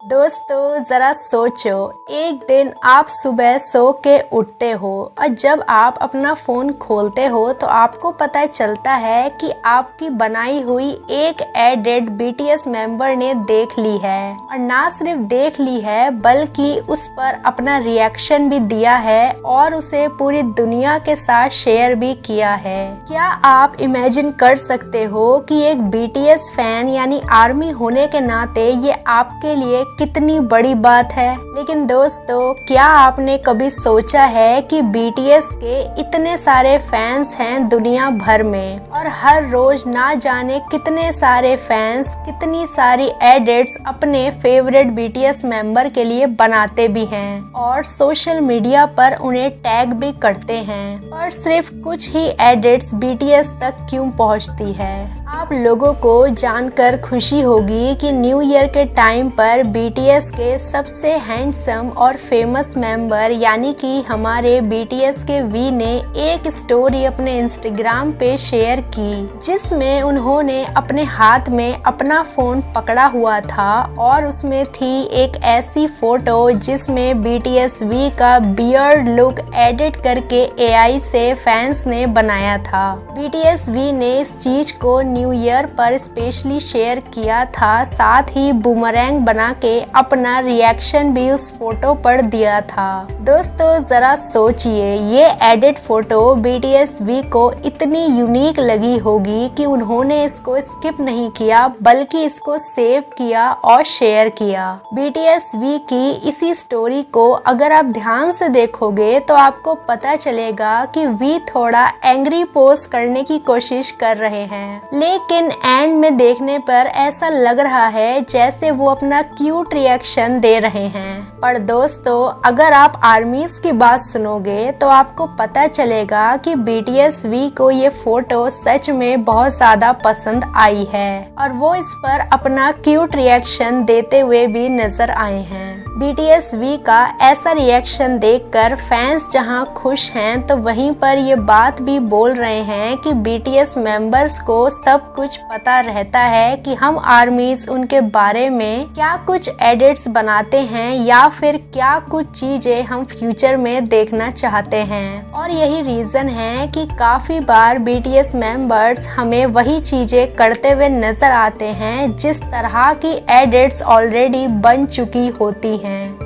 दोस्तों जरा सोचो, एक दिन आप सुबह सो के उठते हो और जब आप अपना फोन खोलते हो तो आपको पता चलता है कि आपकी बनाई हुई एक एडेड बीटीएस मेंबर ने देख ली है। और ना सिर्फ देख ली है बल्कि उस पर अपना रिएक्शन भी दिया है और उसे पूरी दुनिया के साथ शेयर भी किया है। क्या आप इमेजिन कर सकते हो कि एक बीटीएस फैन यानी आर्मी होने के नाते ये आपके लिए कितनी बड़ी बात है। लेकिन दोस्तों, क्या आपने कभी सोचा है कि बीटीएस के इतने सारे फैंस हैं दुनिया भर में और हर रोज ना जाने कितने सारे फैंस कितनी सारी एडिट्स अपने फेवरेट बीटीएस मेंबर के लिए बनाते भी हैं और सोशल मीडिया पर उन्हें टैग भी करते हैं। पर सिर्फ कुछ ही एडिट्स बीटीएस तक क्यों पहुंचती है? आप लोगों को जानकर खुशी होगी कि न्यू ईयर के टाइम पर बीटीएस के सबसे हैंडसम और फेमस मेंबर यानी कि हमारे बीटीएस के वी ने एक स्टोरी अपने इंस्टाग्राम पे शेयर की, जिसमें उन्होंने अपने हाथ में अपना फोन पकड़ा हुआ था और उसमें थी एक ऐसी फोटो जिसमें बीटीएस वी का बियर्ड लुक एडिट करके एआई से फैंस ने बनाया था। बीटीएस वी ने इस चीज को न्यू ईयर पर स्पेशली शेयर किया था, साथ ही बूमरैंग बना के अपना रिएक्शन भी उस फोटो पर दिया था। दोस्तों जरा सोचिए, ये एडिट फोटो बीटीएस वी को इतनी यूनिक लगी होगी कि उन्होंने इसको स्किप नहीं किया बल्कि इसको सेव किया और शेयर किया। बीटीएस वी की इसी स्टोरी को अगर आप ध्यान से देखोगे तो आपको पता चलेगा कि वी थोड़ा एंग्री पोज करने की कोशिश कर रहे हैं, लेकिन एंड में देखने पर ऐसा लग रहा है जैसे वो अपना क्यूट रिएक्शन दे रहे हैं। पर दोस्तों, अगर आप आर्मीज की बात सुनोगे तो आपको पता चलेगा कि बीटीएस वी को ये फोटो सच में बहुत ज्यादा पसंद आई है और वो इस पर अपना क्यूट रिएक्शन देते हुए भी नजर आए हैं। बीटीएस वी का ऐसा रिएक्शन देखकर फैंस जहां खुश हैं तो वहीं पर ये बात भी बोल रहे हैं कि बीटीएस मेंबर्स को सब कुछ पता रहता है कि हम आर्मीज उनके बारे में क्या कुछ एडिट्स बनाते हैं या फिर क्या कुछ चीजें हम फ्यूचर में देखना चाहते हैं। और यही रीजन है कि काफी बार बीटीएस मेंबर्स हमें वही चीजें करते हुए नजर आते हैं जिस तरह की एडिट्स ऑलरेडी बन चुकी होती हैं।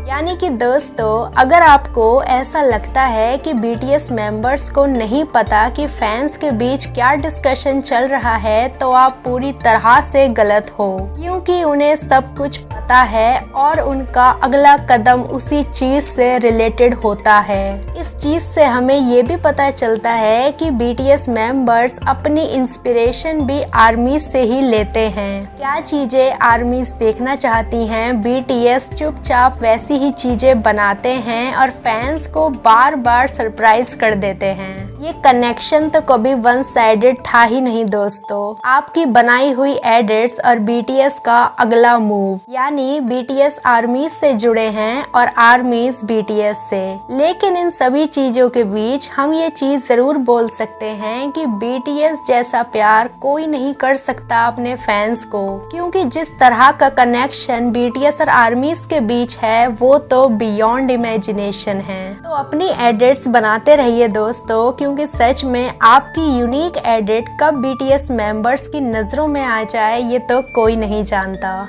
यानी कि दोस्तों, अगर आपको ऐसा लगता है कि बीटीएस मेंबर्स को नहीं पता कि फैंस के बीच क्या डिस्कशन चल रहा है तो आप पूरी तरह से गलत हो, क्योंकि उन्हें सब कुछ पता है और उनका अगला कदम उसी चीज से रिलेटेड होता है। इस चीज से हमें ये भी पता चलता है कि बीटीएस मेंबर्स अपनी इंस्पिरेशन भी आर्मी से ही लेते हैं। क्या चीजें आर्मीज देखना चाहती हैं, बीटीएस चुपचाप वैसी ही चीजें बनाते हैं और फैंस को बार बार सरप्राइज कर देते हैं। ये कनेक्शन तो कभी वन साइडेड था ही नहीं दोस्तों। आपकी बनाई हुई एडिट्स और बीटीएस का अगला मूव, यानी बीटीएस आर्मीज से जुड़े हैं और आर्मीज बीटीएस से। लेकिन इन सभी चीजों के बीच हम ये चीज जरूर बोल सकते हैं कि बीटीएस जैसा प्यार कोई नहीं कर सकता अपने फैंस को, क्योंकि जिस तरह का कनेक्शन बीटीएस और आर्मीज के बीच है वो तो बियॉन्ड इमेजिनेशन है। तो अपनी एडिट्स बनाते रहिए दोस्तों, क्योंकि सच में आपकी यूनिक एडिट कब बीटीएस मेंबर्स की नजरों में आ जाए ये तो कोई नहीं जानता।